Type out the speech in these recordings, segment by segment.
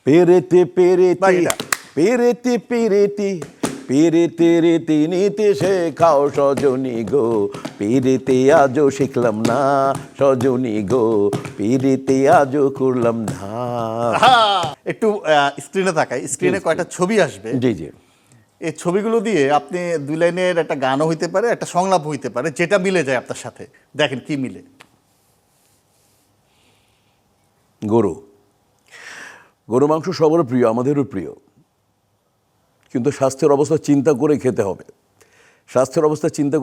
পেরেতে পেরেতে বাকিটা। পেরেতে পেরেতে পেরেতে রেতে নিতে শেখাও সজনী গো, পেরেতে আজও শিখলাম না সজনী গো, পেরেতে আজও করলাম না। একটু স্ক্রিনে তাকাই, স্ক্রিনে কয়টা ছবি আসবে, জি জি, এই ছবিগুলো দিয়ে আপনি দুই লাইনের একটা গানও হইতে পারে, একটা সংলাপ হইতে পারে, যেটা মিলে যায় আপনার সাথে। দেখেন কি মিলে। গরু, গরু মাংস সবারও প্রিয়, আমাদেরও প্রিয়, কিন্তু স্বাস্থ্যের অবস্থা চিন্তা করে খেতে হবে। স্বাস্থ্যের অবস্থা চিন্তা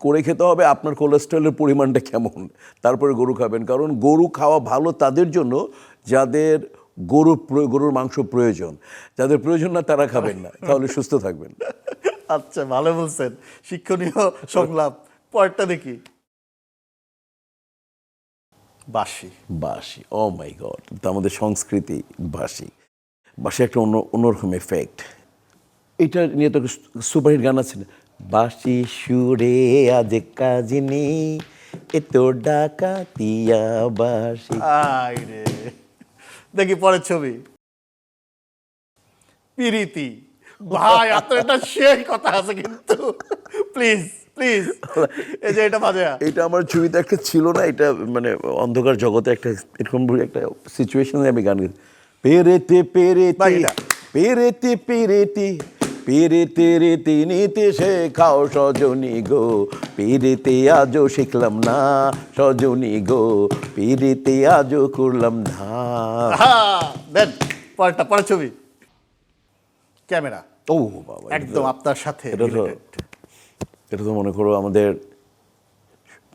করে খেতে হবে আপনার কোলেস্টেরলের পরিমাণটা কেমন, তারপরে গরু খাবেন। কারণ গরু খাওয়া ভালো তাদের জন্য যাদের গরুর মাংস প্রয়োজন, যাদের প্রয়োজন না তারা খাবেন না, তাহলে সুস্থ থাকবেন। আচ্ছা, ভালো বলছেন, শিক্ষণীয় সংলাপ। পরেরটা দেখি। বাঁশি। বাঁশি, ও মাই গড, আমাদের সংস্কৃতি বাঁশি। বাঁশি একটা অন্যরকম এফেক্ট। এটা নিয়ে তো সুপারহিট গান আছে না, বাঁশি সুরে আজ কাজিনী এত ডাকাতিয়া বাঁশি। আই রে, দেখি পরের ছবি। পিরিতি। ভাই আপনার একটা সেই কথা আছে কিন্তু, প্লিজ প্লিজ, এই যে এটা বাজে। এটা আমার ছবিতে একটা ছিল না, এটা মানে অন্ধকার জগতে একটা এরকম একটা সিচুয়েশনে আমি গান গেছি। পেরেতে পেরেতে বাকিটা। পেরেতে পেরেতে পেরেতে রেতে নিতে শেখাও সজনী গো, পেরেতে আজও শিখলাম না সজনী গো, পেরেতে আজও করলাম না। দেন পরের ছবি। ক্যামেরা। ও বাবা, একদম আপনার সাথে এটা তো related। এটা তো মনে করো আমাদের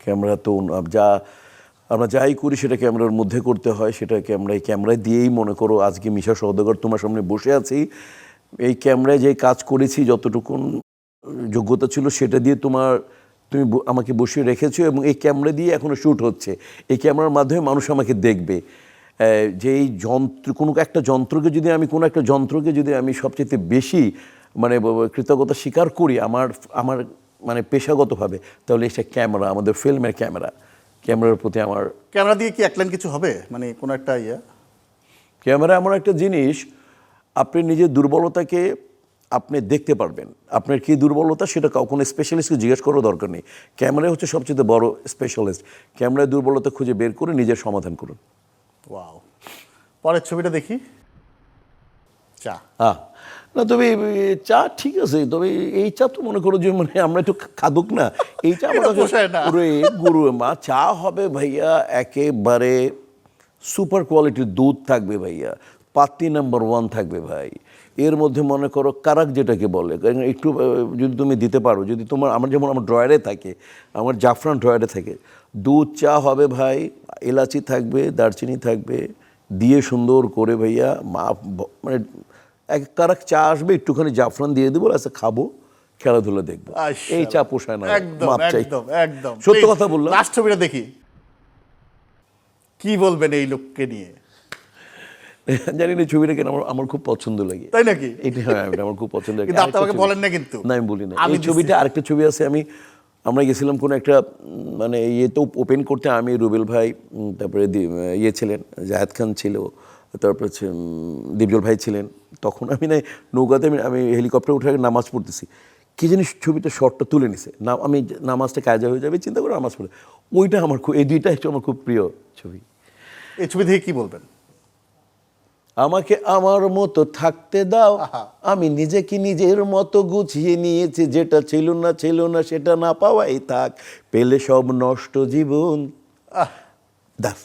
ক্যামেরা তো আমরা যাই করি সেটা ক্যামেরার মধ্যে করতে হয়, সেটা ক্যামেরায় দিয়েই মনে করো আজকে মিশা সওদাগর তোমার সামনে বসে আছি, এই ক্যামেরায় যে কাজ করেছি যতটুকুন যোগ্যতা ছিল সেটা দিয়ে তুমি আমাকে বসিয়ে রেখেছো, এবং এই ক্যামেরা দিয়ে এখনো শ্যুট হচ্ছে, এই ক্যামেরার মাধ্যমে মানুষ আমাকে দেখবে। যে এই কোনো একটা যন্ত্রকে যদি আমি সবচেয়ে বেশি মানে কৃতজ্ঞতা স্বীকার করি আমার মানে পেশাগতভাবে, তাহলে এটা ক্যামেরা, আমাদের ফিল্মের ক্যামেরার প্রতি আমার। ক্যামেরা দিয়ে কি এক লাইন কিছু হবে, মানে কোনো একটা ক্যামেরা এমন একটা জিনিস, আপনি নিজের দুর্বলতাকে আপনি দেখতে পারবেন, আপনার কী দুর্বলতা সেটা কোনো স্পেশালিস্টকে জিজ্ঞেস করার দরকার নেই। ক্যামেরা হচ্ছে সবচেয়ে বড় স্পেশালিস্ট, ক্যামেরায় দুর্বলতা খুঁজে বের করে নিজের সমাধান করুন। ওয়াও। পরের ছবিটা দেখি। চা। না তবে চা ঠিক আছে, তবে এই চা তো মনে করো যে মানে আমরা একটু খাদুক না, এই চা আমার পোষায় না। পুরো গরু মা চা হবে ভাইয়া, একেবারে সুপার কোয়ালিটির দুধ থাকবে ভাইয়া, পাতি নাম্বার 1 থাকবে ভাই। এর মধ্যে মনে করো কারাক যেটাকে বলে, একটু যদি তুমি দিতে পারো, যদি আমার যেমন আমার ড্রয়ারে থাকে, আমার জাফরান ড্রয়ারে থাকে, দুধ চা হবে ভাই, এলাচি থাকবে, দারচিনি থাকবে, দিয়ে সুন্দর করে ভাইয়া মানে এক কারাক চা আসবে, একটুখানি জাফরান দিয়ে দেবো, আচ্ছা খাবো, খেলাধুলা দেখবো। এই চা পোষায় না, একদম মাপ চাই। একদম একদম সত্য কথা বললাম। লাস্ট ছবিটা দেখি। কি বলবেন এই লোককে নিয়ে? জানি না, ছবিটা কেন আমার খুব পছন্দ লাগে। তাই নাকি? এটা হ্যাঁ, এটা আমার খুব পছন্দ লাগে। কিন্তু আপনি আমাকে বলেন না কিন্তু। না, আমি বলি না। আমি এই ছবিটা আরেকটা ছবি আছে, আমরা গেছিলাম কোনো একটা মানে তো ওপেন করতে, আমি রুবেল ভাই, তারপরে ছিলেন জাহেদ খান ছিল, তারপরে হচ্ছে দীপজল ভাই ছিলেন। তখন আমি নৌকাতে আমি হেলিকপ্টার উঠে নামাজ পড়তেছি, কি জিনিস ছবিটা শর্টটা তুলে নিছে না, আমি নামাজটা কাজা হয়ে যাবে চিন্তা করে নামাজ পড়ে, ওইটা আমার এই দুইটা হচ্ছে আমার খুব প্রিয় ছবি। এই ছবি থেকে কি বলবেন? আমাকে আমার মতো থাকতে দাও, আমি নিজেকে নিজের মতো গুছিয়ে নিয়েছি, যেটা ছিল না সেটা না পাওয়াই থাক, পেলে সব নষ্ট জীবন। দাস।